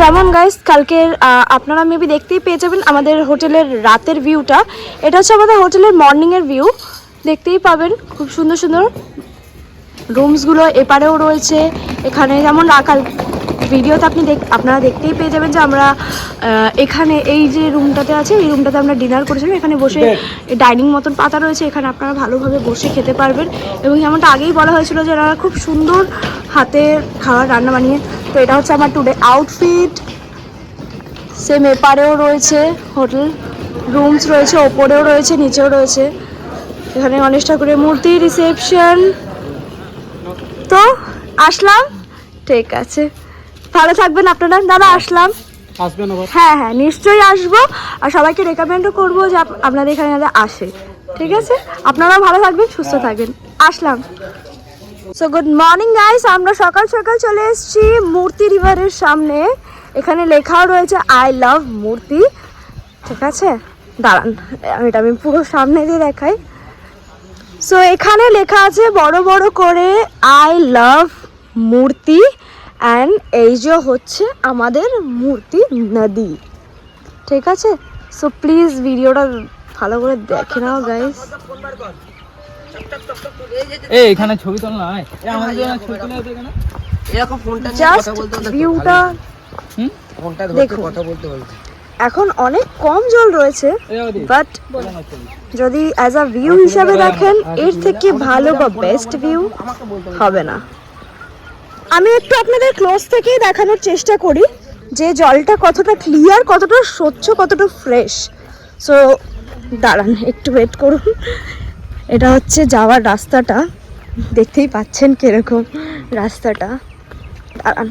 যেমন গাইস কালকের আপনারা মেবি দেখতেই পেয়ে যাবেন আমাদের হোটেলের রাতের ভিউটা। এটা হচ্ছে আমাদের হোটেলের মর্নিংয়ের ভিউ, দেখতেই পাবেন খুব সুন্দর সুন্দর রুমসগুলো এপারেও রয়েছে। এখানে যেমন কাল ভিডিওতে আপনারা দেখতেই পেয়ে যাবেন যে আমরা এখানে এই যে রুমটাতে আছে এই রুমটাতে আমরা ডিনার করেছিলাম। এখানে বসে ডাইনিং মতন পাতা রয়েছে, এখানে আপনারা ভালোভাবে বসে খেতে পারবেন। এবং যেমনটা আগেই বলা হয়েছিল যে এনারা খুব সুন্দর হাতে খাবার রান্না বানিয়ে। তো এটা হচ্ছে আমার টুডে আউটফিট। সেম এপারেও রয়েছে হোটেল রুমস রয়েছে, ওপরেও রয়েছে, নিচেও রয়েছে। এখানে গণেশ ঠাকুরের মূর্তি, রিসেপশন। তো আসলাম, ঠিক আছে, ভালো থাকবেন আপনারা। দাদা আসলাম, হ্যাঁ হ্যাঁ নিশ্চয়ই আসবো। আর সবাইকে রেকমেন্ডও করবো যে আপনাদের এখানে আসে, ঠিক আছে? আপনারাও ভালো থাকবেন, সুস্থ থাকবেন। আসলাম। সো গুড মর্নিং গাইস, আমরা সকাল সকাল চলে এসেছি মূর্তি রিভারের সামনে। এখানে লেখাও রয়েছে আই লাভ মূর্তি, ঠিক আছে? দাঁড়ান আমি পুরো সামনে দিয়ে দেখাই। সো এখানে লেখা আছে বড় বড় করে আই লাভ মূর্তি। অ্যান্ড এই যে হচ্ছে আমাদের মূর্তি নদী, ঠিক আছে? সো প্লিজ ভিডিওটা ভালো করে দেখে নাও গাইস। এই এখানে ছবি তোল না, আমাদের জন্য ছবি তুলে দে কেন? এরকম ফোনটা নিয়ে জাস্ট কথা বলতে ভিউটা ফোনটা ধরে কথা বলতে বলছি। এখন অনেক কম জল রয়েছে, বাট যদি অ্যাজ আ ভিউ হিসাবে দেখেন এর থেকে ভালো বা বেস্ট ভিউ হবে না। আমি একটু আপনাদের ক্লোজ থেকেই দেখানোর চেষ্টা করি যে জলটা কতটা ক্লিয়ার, কতটা স্বচ্ছ, কতটা ফ্রেশ। সো দাঁড়ান একটু ওয়েট করুন। এটা হচ্ছে যাওয়ার রাস্তাটা, দেখতেই পাচ্ছেন কিরকম রাস্তাটা। দাঁড়ান,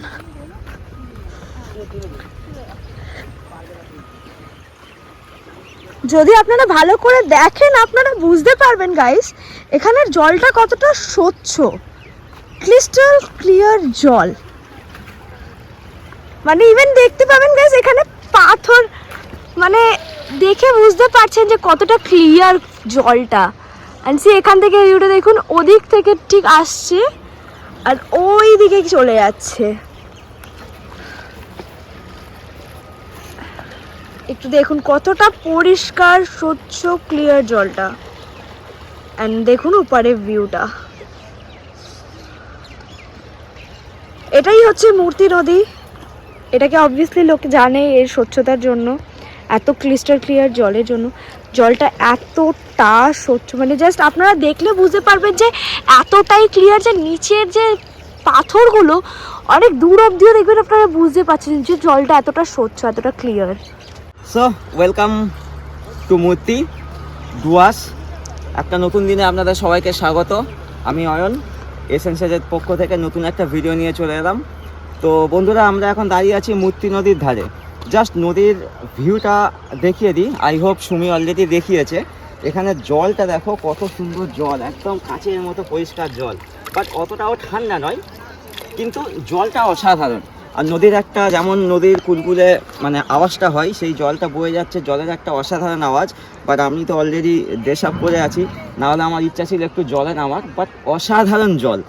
যদি আপনারা ভালো করে দেখেন আপনারা বুঝতে পারবেন গাইস এখানের জলটা কতটা স্বচ্ছ, ক্রিস্টাল ক্লিয়ার জল। মানে ইভেন দেখতে পাবেন গাইস এখানে পাথর, মানে দেখে বুঝতে পারছেন যে কতটা ক্লিয়ার জলটা। অ্যান্ড সে এখান থেকে ভিউটা দেখুন, ওদিক থেকে ঠিক আসছে আর ওই দিকে চলে যাচ্ছে। একটু দেখুন কতটা পরিষ্কার স্বচ্ছ ক্লিয়ার জলটা। অ্যান্ড দেখুন উপরের ভিউটা। এটাই হচ্ছে মূর্তি নদী। এটাকে অবভিয়াসলি লোক জানে এর স্বচ্ছতার জন্য, এত ক্রিস্টাল ক্লিয়ার জলের জন্য। জলটা এতটা স্বচ্ছ, মানে জাস্ট আপনারা দেখলে বুঝতে পারবেন যে এতটাই ক্লিয়ার যে নিচের যে পাথরগুলো অনেক দূর অবধিও দেখবেন আপনারা বুঝতে পারছেন যে জলটা এতটা স্বচ্ছ, এতটা ক্লিয়ার। সো ওয়েলকাম টু মূর্তি ডুয়ার্স। একটা নতুন দিনে আপনাদের সবাইকে স্বাগত। আমি অয়ন, এসেন্সেজের পক্ষ থেকে নতুন একটা ভিডিও নিয়ে চলে এলাম। তো বন্ধুরা, আমরা এখন দাঁড়িয়ে আছি মূর্তি নদীর ধারে। জাস্ট নদীর ভিউটা দেখিয়ে দিই। আই হোপ সুমি অলরেডি দেখিয়েছে। এখানে জলটা দেখো কত সুন্দর জল, একদম কাঁচের মতো পরিষ্কার জল। বাট অতটাও ঠান্ডা নয়, কিন্তু জলটা অসাধারণ। আর নদীর একটা যেমন নদীর কুলকুলে মানে আওয়াজটা হয়, সেই জলটা বয়ে যাচ্ছে, জলের একটা অসাধারণ আওয়াজ। বাট আমি তো অলরেডি ড্রেস আপ করে আছি, নাহলে আমার ইচ্ছা ছিল একটু জলে নামার। বাট অসাধারণ জল,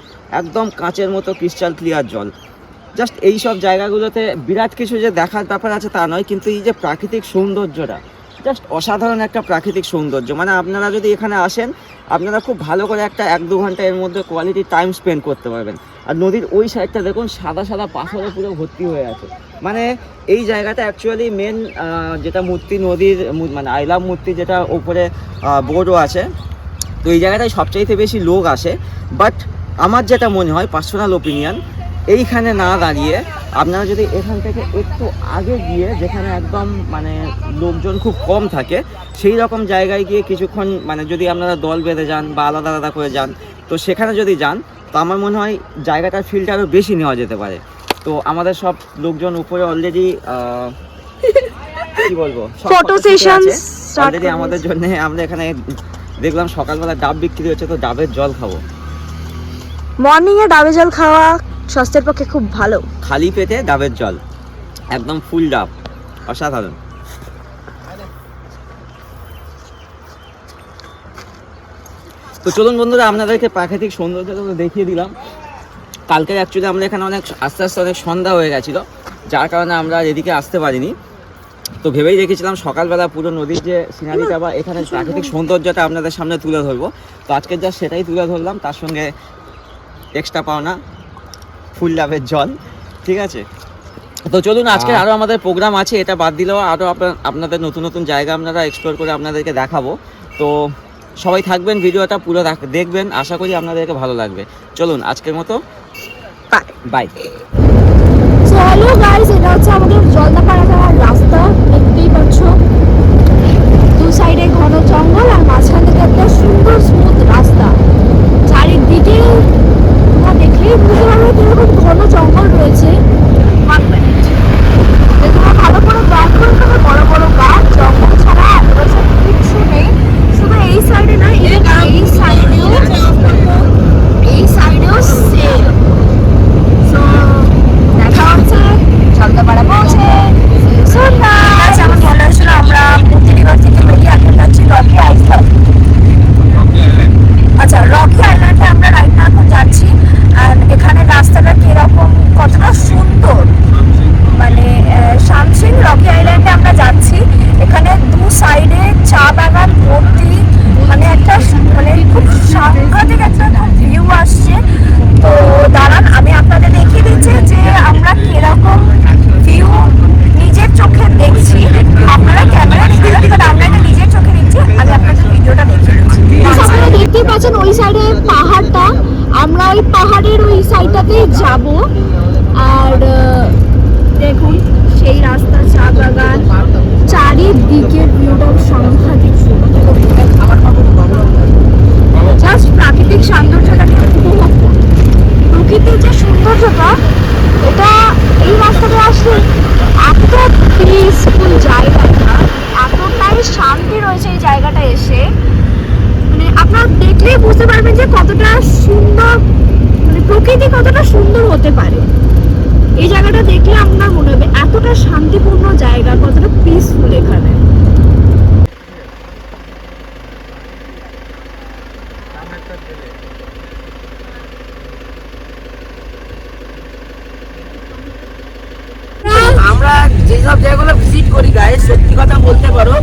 একদম কাঁচের মতো ক্রিস্টাল ক্লিয়ার জল। জাস্ট এই সব জায়গাগুলোতে বিরাট কিছু যে দেখার ব্যাপার আছে তা নয়, কিন্তু এই যে প্রাকৃতিক সৌন্দর্যটা জাস্ট অসাধারণ একটা প্রাকৃতিক সৌন্দর্য। মানে আপনারা যদি এখানে আসেন আপনারা খুব ভালো করে একটা 1-2 ঘন্টা এর মধ্যে কোয়ালিটি টাইম স্পেন্ড করতে পারবেন। আর নদীর ওই সাইডটা দেখুন সাদা সাদা পাথরে পুরো ভর্তি হয়ে আছে। মানে এই জায়গাটা অ্যাকচুয়ালি মেন যেটা মূর্তি নদীর মানে আই লাভ মূর্তি যেটা ওপরে বোর্ডও আছে, তো এই জায়গাটায় সবচাইতে বেশি লোক আসে। বাট আমার যেটা মনে হয় পার্সোনাল ওপিনিয়ন, এইখানে না দাঁড়িয়ে আপনারা যদি এখান থেকে একটু আগে গিয়ে যেখানে একদম মানে লোকজন খুব কম থাকে সেই রকম জায়গায় গিয়ে কিছুক্ষণ মানে যদি আপনারা দল বেঁধে যান বা আলাদা আলাদা করে যান, তো সেখানে যদি যান তো আমার মনে হয় জায়গাটার ফিলটা আরও বেশি নেওয়া যেতে পারে। তো আমাদের সব লোকজন উপরে অলরেডি কি বলবো ফটো সেশন অলরেডি আমাদের জন্য। আমরা এখানে দেখলাম সকালবেলা ডাব বিক্রি হচ্ছে, তো ডাবের জল খাবো। মর্নিংয়ে ডাবের জল খাওয়া স্বাস্থ্যের পক্ষে খুব ভালো। খালি পেটে ডাবের জল, একদম ফুল ডাব, অসাধারণ। তো চলুন বন্ধুরা, আপনাদেরকে প্রাকৃতিক সৌন্দর্যটা দেখিয়ে দিলাম। কালকে অ্যাকচুয়ালি আমরা এখানে অনেক আস্তে আস্তে অনেক সন্ধ্যা হয়ে গেছিলো, যার কারণে আমরা এদিকে আসতে পারিনি। তো ভেবেই রেখেছিলাম সকালবেলা পুরো নদীর যে সিনারিটা বা এখানে প্রাকৃতিক সৌন্দর্যটা আপনাদের সামনে তুলে ধরবো। তো আজকে যা সেটাই তুলে ধরলাম, তার সঙ্গে এক্সট্রা পাওনা ফুল লাভের জল। ঠিক আছে, তো চলুন আজকে আরও আমাদের প্রোগ্রাম আছে, এটা বাদ দিলেও আরও আপনাদের নতুন নতুন জায়গা আপনারা এক্সপ্লোর করে আপনাদেরকে দেখাবো। তো সবাই থাকবেন, ভিডিওটা পুরো দেখবেন, আশা করি আপনাদেরকে ভালো লাগবে। চলুন আজকের মতো বাই। সো হ্যালো গাইস, এটা হচ্ছে আমাদের জলদাপাড়া যাওয়ার রাস্তা, দেখতেই পাচ্ছ দু সাইডে ঘন জঙ্গল আর মাঝখান থেকে একটা সুন্দর স্মুথ রাস্তা। চারিদিকে তোমরা দেখলেই বুঝতে পারবে কিরকম ঘন জঙ্গল রয়েছে। তোমরা ভালো করে ব্যাক করে দেবে, বড় বড় গাছ, জঙ্গল ছাড়া আশেপাশে কিচ্ছু নেই। শুধু এই সাইডে না, এই সাইডেও সেম। সো দেখা হচ্ছে জলদাপাড়া পৌঁছে। আমার মনে হয়েছিল আমরা মূর্তিনিবাস থেকে বেরিয়ে এখন যাচ্ছি রকি আইল্যান্ড। আচ্ছা, রকি আইল্যান্ডে আমরা রাইট না এখন যাচ্ছি। আর এখানে রাস্তাটা কিরকম, কতটা সুন্দর, মানে শামসিং রকি আইল্যান্ডে আমরা যাচ্ছি। এখানে দু সাইডে চা বাগান ভর্তি, মানে একটা মানে খুব সাংঘাতিক একটা ভিউ আসছে। তো দাঁড়ান আমি আপনাদের দেখিয়ে দিচ্ছি যে আমরা কিরকম ভিউ নিজের চোখে দেখছি। আপনারা ক্যামেরা দেখবেন, বাট আমরা এটা নিজের চোখে দেখছি। আমি আপনাদের ভিডিওটা দেখিয়ে দিচ্ছি। আপনারা দেখতেই পাচ্ছেন ওই সাইডে পাহাড়টা, আমরা ওই পাহাড়ের ওই সাইডটাতেই যাব। আর দেখুন সেই রাস্তা, চা বাগান, চারিদিকের ভিউটা সাংঘাতিক সুন্দর। জাস্ট প্রাকৃতিক সৌন্দর্যটাকে উপভোগ করুন। প্রকৃতির যে সৌন্দর্যটা, এটা এই রাস্তাটা আসলে এত পিসফুল জায়গাটা, এতটাই শান্তি রয়েছে এই জায়গাটা এসে, মানে আপনারা দেখলেই বুঝতে পারবেন যে কতটা সুন্দর, মানে প্রকৃতি কতটা সুন্দর হতে পারে। এই জায়গাটা দেখলে আপনার মনে হবে এতটা শান্তিপূর্ণ জায়গা, কতটা পিসফুল এখানে। আমরা যেসব জায়গাগুলো ভিজিট করি গাইস, সত্যি কথা বলতে পারো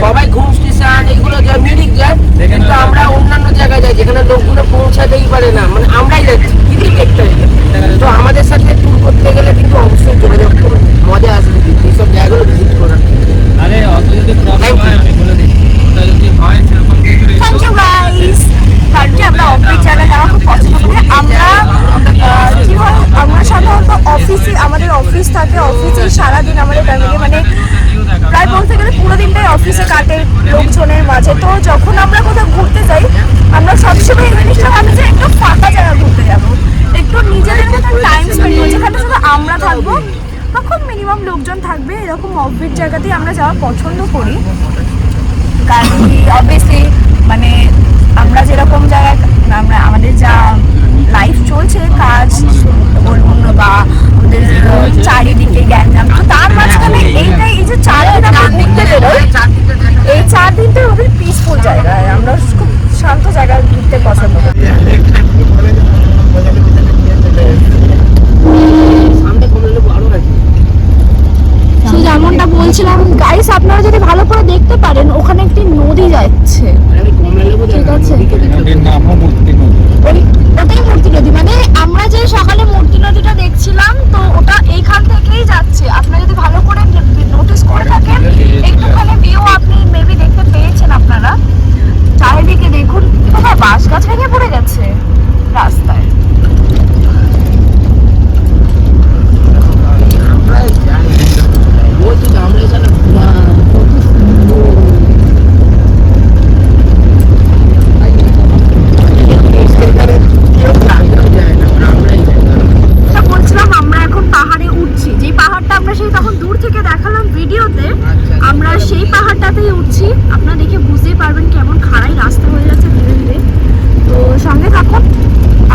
সবাই ঘুম স্টেশন এগুলো যায়, মিরিক যায়, কিন্তু আমরা অন্যান্য জায়গায় যাই যেখানে লোকগুলো পৌঁছাতেই পারে না, মানে আমরাই যাচ্ছি কিন্তু দেখতে হবে। তো আমাদের সাথে ট্যুর করতে গেলে কিন্তু অবশ্যই যোগাযোগ করুন, মজা আসবে কিন্তু এইসব জায়গাগুলো ভিজিট করার। আরে অত যদি প্রবলেম হয় আমি বলে দিই, ওটা যদি হয় সেরকম কিছু থ্যাংক ইউ গাইস। কারণ কি আমরা অফিস জায়গা যাওয়া খুব পছন্দ করি। আমরা কি হয়, আমরা সাধারণত অফিসে, আমাদের অফিস থাকে, অফিসে সারাদিন আমাদের ফ্যামিলি মানে প্রায় বলতে গেলে পুরো দিনটাই অফিসে কাটে লোকজনের মাঝে। তো যখন আমরা কোথাও ঘুরতে যাই, আমরা সবসময় এই জিনিসটা ভাবি যে একটু ফাঁকা জায়গা ঘুরতে যাবো, একটু নিজেদের মতো টাইম স্পেন্ড করবো, যেখানে শুধু আমরা থাকবো বা খুব মিনিমাম লোকজন থাকবে, এরকম অফিস জায়গাতেই আমরা যাওয়া পছন্দ করি। কারণ কি অবভিয়াসলি মানে আমরা যেরকম জায়গায়, আমরা আমাদের যা লাইফ চলছে, কাজ বলুন বা আমাদের চারিদিকে গ্যাঞ্জাম, তো তার মাঝখানে এইটাই, এই যে 4 দিন আমরা ঘুরতে বেরোই, এই 4 দিনটা খুবই পিসফুল জায়গায়, আমরা খুব শান্ত জায়গায় ঘুরতে পছন্দ করি। যেমনটা বলছিলাম গাইস, আপনারা যদি ভালো করে দেখতে পারেন ওখানে একটি নদী যাচ্ছে, ঠিক আছে, ওটাই মূর্তি নদী। মানে আমরা যে সকালে মূর্তি নদীটা দেখছিলাম, তো ওটা এইখান থেকেই যাচ্ছে। আপনারা যদি ভালো করে নোটিস করে থাকেন, একটুখানি ভিউ আপনি মেবি দেখতে পেয়েছেন। আপনারা চারিদিকে দেখুন, কোথায় বাঁশ গাছ ভেঙে পড়ে গেছে রাস্তায়। বলছিলাম আমরা এখন পাহাড়ে উঠছি, যে পাহাড়টা আমরা সেই তখন দূর থেকে দেখালাম ভিডিওতে, আমরা সেই পাহাড়টাতেই উঠছি। আপনারা দেখে বুঝতেই পারবেন কেমন খাড়াই রাস্তা হয়ে যাচ্ছে ধীরে ধীরে। তো সঙ্গে থাকুন।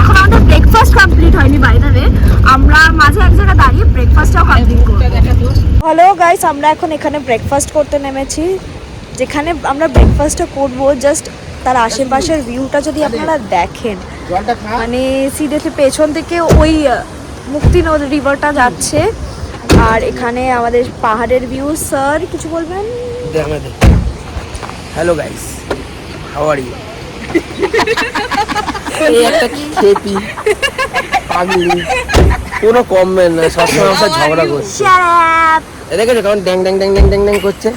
এখন আমাদের ব্রেকফাস্ট কমপ্লিট হয়নি, বাই দ্য ওয়ে আমরা মাঝে এক জায়গায় দাঁড়িয়ে ব্রেকফাস্টটাও কমপ্লিট করব। হ্যালো গাইস, আমরা এখন এখানে ব্রেকফাস্ট করতে নেমেছি। যেখানে আমরা ব্রেকফাস্টটা করব, জাস্ট তার আশেপাশের ভিউটা যদি আপনারা দেখেন, মানে সিধে পেছন থেকে ওই মুক্তি নদী রিভারটা যাচ্ছে, আর এখানে আমাদের পাহাড়ের ভিউ। স্যার কিছু বলবেন? Hello guys, how are you? এই একটা খেপি পাগলি, কোনো কমবেন না, সবসময় আমার সাথে ঝগড়া করছে। এ দেখেছো কেমন ড্যাং ড্যাং ড্যাং ড্যাং ড্যাং ড্যাং করছে?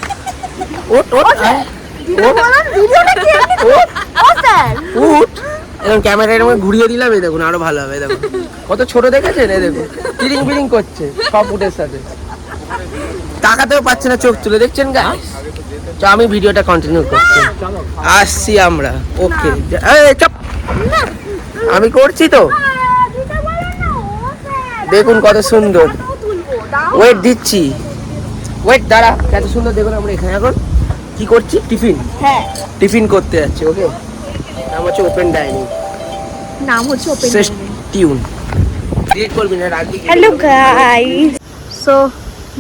ওট ওট আয়, ওট উঠ। এরকম ক্যামেরা এরকম ঘুরিয়ে দিলাম, এই দেখুন আরো ভালো হবে। দেখুন কত ছোট দেখেছেন, এই দেখুন টিরিং বিরিং করছে সব উটের সাথে, তাকাতেও পাচ্ছে না, চোখ তুলে দেখছেন গাইস। তো আমি ভিডিওটা কন্টিনিউ করছি, আসছি আমরা। ওকে চপ, আমি করছি তো। দেখুন কত সুন্দর, ওয়েট দিচ্ছি, ওয়েট দাঁড়া, কত সুন্দর। দেখুন আমরা এখানে এখন কি করছি, টিফিন। হ্যাঁ, টিফিন করতে যাচ্ছি। ওকে, নাম হচ্ছে ওপেন ডাইনিং, নাম হচ্ছে ওপেন টিউন। ক্রিয়েট করবি না, রাখবি। হ্যালো গাইস, সো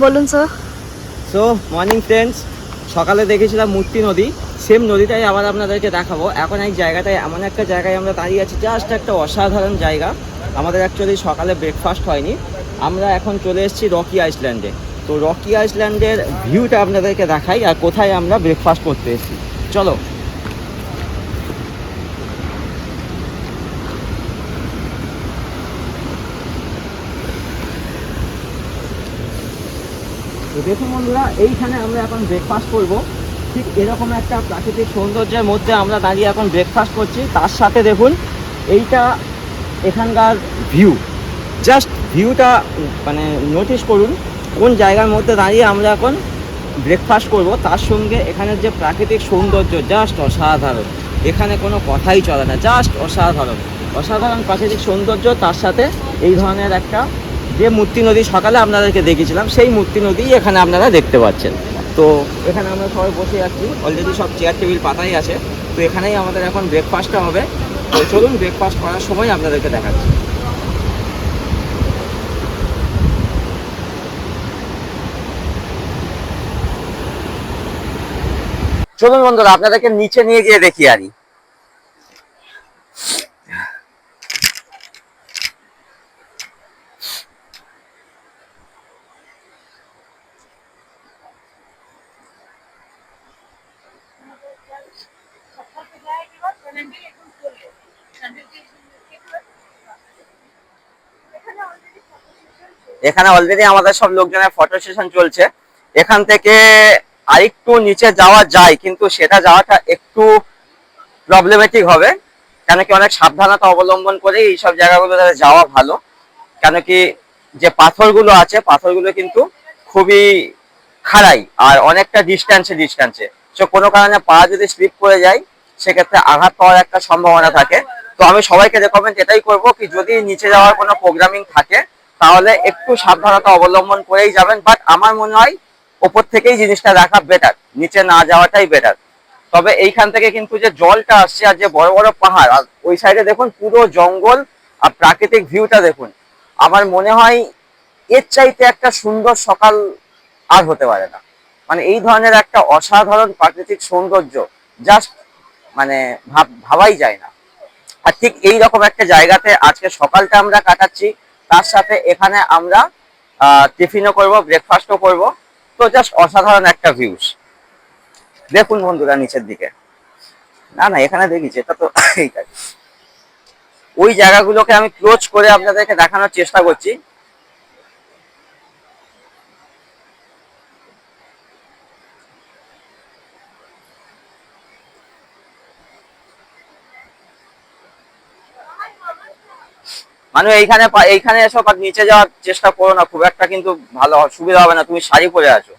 বলুন স্যার। সো মর্নিং ফ্রেন্ডস, সকালে দেখেছিলাম মূর্তি নদী, সেম নদীটাই আবার আপনাদেরকে দেখাবো। এখন এই জায়গাটায়, এমন একটা জায়গায় আমরা দাঁড়িয়ে আছি, জাস্ট একটা অসাধারণ জায়গা। আমাদের অ্যাকচুয়ালি সকালে ব্রেকফাস্ট হয়নি, আমরা এখন চলে এসেছি রকি আইল্যান্ডে। তো রকি আইল্যান্ডের ভিউটা আপনাদেরকে দেখাই আর কোথায় আমরা ব্রেকফাস্ট করতে এসেছি, চলো। তো দেখুন বন্ধুরা, এইখানে আমরা এখন ব্রেকফাস্ট করব। ঠিক এরকম একটা প্রাকৃতিক সৌন্দর্যের মধ্যে আমরা দাঁড়িয়ে এখন ব্রেকফাস্ট করছি। তার সাথে দেখুন এইটা এখানকার ভিউ, জাস্ট ভিউটা মানে নোটিস করুন কোন জায়গার মধ্যে দাঁড়িয়ে আমরা এখন ব্রেকফাস্ট করব। তার সঙ্গে এখানের যে প্রাকৃতিক সৌন্দর্য জাস্ট অসাধারণ, এখানে কোনো কথাই চলে না, জাস্ট অসাধারণ অসাধারণ প্রাকৃতিক সৌন্দর্য। তার সাথে এই ধরনের একটা যে মূর্তি নদী সকালে আপনাদেরকে দেখেছিলাম, সেই মূর্তি নদী এখানে আপনারা দেখতে পাচ্ছেন। তো এখানে আমরা সবাই বসে আছি, অলরেডি সব চেয়ার টেবিল পাতাই আছে। তো এখানেই আমাদের এখন ব্রেকফাস্টটা হবে। তো চলুন ব্রেকফাস্ট করার সময় আপনাদেরকে দেখাচ্ছি। চলুন বন্ধুরা, আপনাদেরকে নিচে নিয়ে গিয়ে দেখি আরই। এখানে অলরেডি আমাদের সব লোকজনের ফটো সেশন চলছে। এখান থেকে আরেকটু নিচে যাওয়া যায়, কিন্তু সেটা যাওয়াটা একটু প্রবলেমেটিক হবে, কেন কি অনেক সাবধানতা অবলম্বন করে এইসব জায়গাগুলোতে যাওয়া ভালো। কেন কি যে পাথরগুলো আছে, পাথরগুলো কিন্তু খুবই খাড়াই আর অনেকটা ডিস্ট্যান্সে। সো কোনো কারণে পা যদি স্লিপ করে যায়, সেক্ষেত্রে আঘাত পাওয়ার একটা সম্ভাবনা থাকে। তো আমি সবাইকে রেকমেন্ড এটাই করব কি যদি নিচে যাওয়ার কোনো প্রোগ্রামিং থাকে তাহলে একটু সাবধানতা অবলম্বন করেই যাবেন। বাট আমার মনে হয় ওপর থেকেই জিনিসটা দেখা বেটার, নিচে না যাওয়াটাই বেটার। তবে এইখান থেকে কিন্তু যে জলটা আসছে আর যে বড় বড় পাহাড়, আর ওই সাইডে দেখুন পুরো জঙ্গল আর প্রাকৃতিক ভিউটা দেখুন, আমার মনে হয় এর চাইতে একটা সুন্দর সকাল আর হতে পারে না। মানে এই ধরনের একটা অসাধারণ প্রাকৃতিক সৌন্দর্য জাস্ট মানে ভাবাই যায় না। আর ঠিক এই রকম একটা জায়গাতে আজকে সকালটা আমরা কাটাচ্ছি, তার সাথে এখানে আমরা টিফিনও করব, ব্রেকফাস্টও করব। তো জাস্ট অসাধারণ একটা ভিউস দেখুন বন্ধুরা নিচের দিকে। না এখানে দেখি যেটা তো এইটাই, ওই জায়গাগুলোকে আমি ক্লোজ করে আপনাদেরকে দেখানোর চেষ্টা করছি। মানে এইখানে এসব আর নিচে যাওয়ার চেষ্টা করো না, খুব একটা কিন্তু ভালো সুবিধা হবে না, তুমি শাড়ি পরে আছো।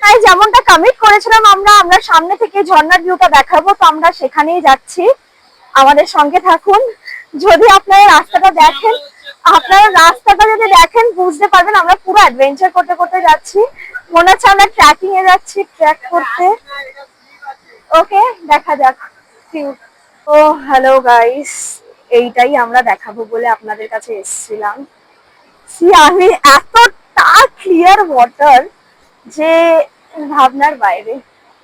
তাই যেমনটা কমিট করেছিলাম আমরা সামনে থেকে ঝর্ণার ভিউটা দেখাবো, তো আমরা সেখানেই যাচ্ছি। আমাদের সঙ্গে থাকুন। যদি আপনারা রাস্তাটা যদি দেখেন বুঝতে পারবেন আমরা পুরো অ্যাডভেঞ্চার করতে করতে যাচ্ছি। মনে হচ্ছে আমরা ট্রেকিং এ যাচ্ছি, ট্রেক করতে। ওকে, দেখা যাক। ও হ্যালো গাইস, এইটাই আমরা দেখাবো বলে আপনাদের কাছে এসেছিলাম। আমি এতটা ক্লিয়ার ওয়াটার যে ভাবনার বাইরে,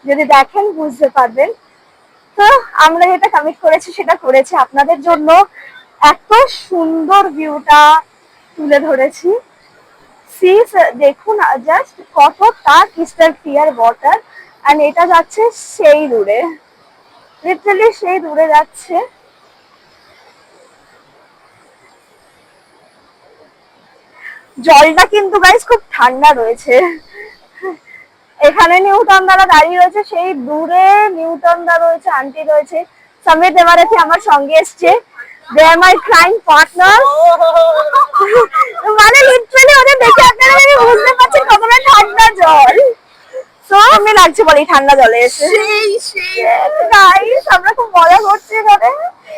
যদি দেখেন বুঝতে পারবেন। তো আমরা যেটা কমিট করেছি সেটা করেছি আপনাদের জন্য। এত সুন্দর ভিউটা, তুলে ধরেছি। সিস দেখুন জাস্ট কতটা ক্রিস্টাল ক্লিয়ার ওয়াটার, এন্ড এটা যাচ্ছে সেই দূরে, লিটারালি সেই দূরে যাচ্ছে। জলটা কিন্তু গাইস খুব ঠান্ডা রয়েছে। এখানে নিউটন দ্বারা দাঁড়িয়ে রয়েছে, সেই দূরে নিউটন দা রয়েছে, আন্টি রয়েছে, সমীর দেবারেথি আমার সঙ্গে এসছে, দে আর মাই ক্রাইম পার্টনার। মানে লিটারালি ওদের দেখে আপনারা বুঝতে পারছেন কতটা ঠান্ডা জল। সো আমি লাগছে বলি ঠান্ডা জলে এসে। গাইস আমরা খুব মজা করছি এখানে।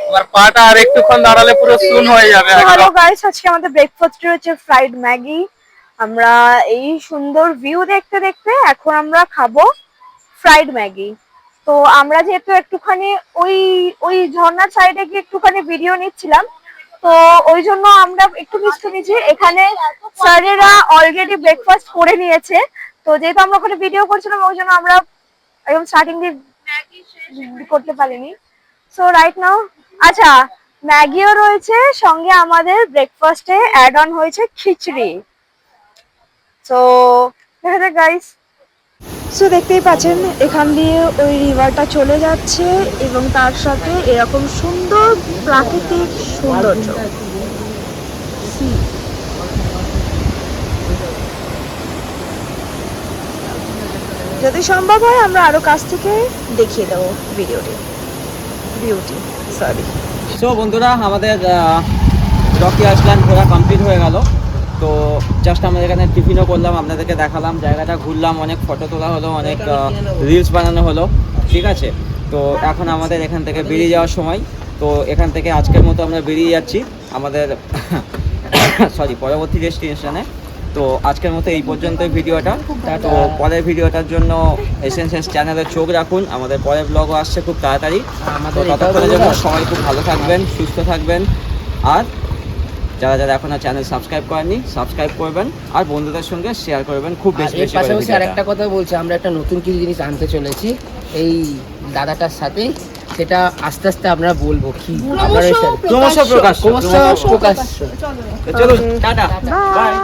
আমার পাটা আর একটুক্ষণ দাঁড়ালে পুরো শুন হয়ে যাবে। হ্যালো গাইস, আজকে আমাদের ব্রেকফাস্ট রয়েছে ফ্রাইড ম্যাগি। আমরা এই সুন্দর ভিউ দেখতে দেখতে এখন আমরা খাবো ফ্রাইড ম্যাগি। তো আমরা যেহেতু একটুখানি ওই ওই ঝর্ণার সাইডে গিয়ে একটুখানি ভিডিও নিচ্ছিলাম, তো ওই জন্য আমরা একটু মিস করেছি। এখানে স্যারেরা অলরেডি ব্রেকফাস্ট করে নিয়েছে, তো যেহেতু আমরা ওখানে ভিডিও করছিলাম ওই জন্য আমরা একদম স্টার্টিং দিয়ে করতে পারিনি। সো রাইট নাও, আচ্ছা ম্যাগিও রয়েছে সঙ্গে, আমাদের ব্রেকফাস্টে অ্যাড অন হয়েছে খিচড়ি। সো দেখা যাক গাইস। সো দেখতেই পাচ্ছেন এখান দিয়ে ওই রিভারটা চলে যাচ্ছে এবং তার সাথে এরকম সুন্দর প্রাকৃতিক সৌন্দর্য। যদি সম্ভব হয় আমরা আরো কাছ থেকে দেখিয়ে দেবো ভিডিওটি, সরি। সো বন্ধুরা, আমাদের রকি আইল্যান্ড ঘোরা কমপ্লিট হয়ে গেল। তো জাস্ট আমরা এখানে টিফিনও করলাম, আপনাদেরকে দেখালাম, জায়গাটা ঘুরলাম, অনেক ফটো তোলা হলো, অনেক রিলস বানানো হলো, ঠিক আছে। তো এখন আমাদের এখান থেকে বেরিয়ে যাওয়ার সময়। তো এখান থেকে আজকের মতো আমরা বেরিয়ে যাচ্ছি আমাদের পরবর্তী ডেস্টিনেশনে। তো আজকের মতো এই পর্যন্তই ভিডিওটা। তো পরের ভিডিওটার জন্য এসএনএস চ্যানেলে চোখ রাখুন, আমাদের পরের ব্লগও আসছে খুব তাড়াতাড়ি। তো ততক্ষণের জন্য সবাই খুব ভালো থাকবেন, সুস্থ থাকবেন, আর যারা যারা এখনো চ্যানেল সাবস্ক্রাইব করেননি সাবস্ক্রাইব করবেন, আর বন্ধুদের সঙ্গে শেয়ার করবেন খুব বেশি বেশি করে। পাশাপাশি আরেকটা কথা বলছি, আমরা একটা নতুন কিছু জিনিস আনতে চলেছি এই দাদাটার সাথে, সেটা আস্তে আস্তে আমরা বলবো কি। ক্রমশ প্রকাশ। প্রকাশ। চলুন টাটা, বাই।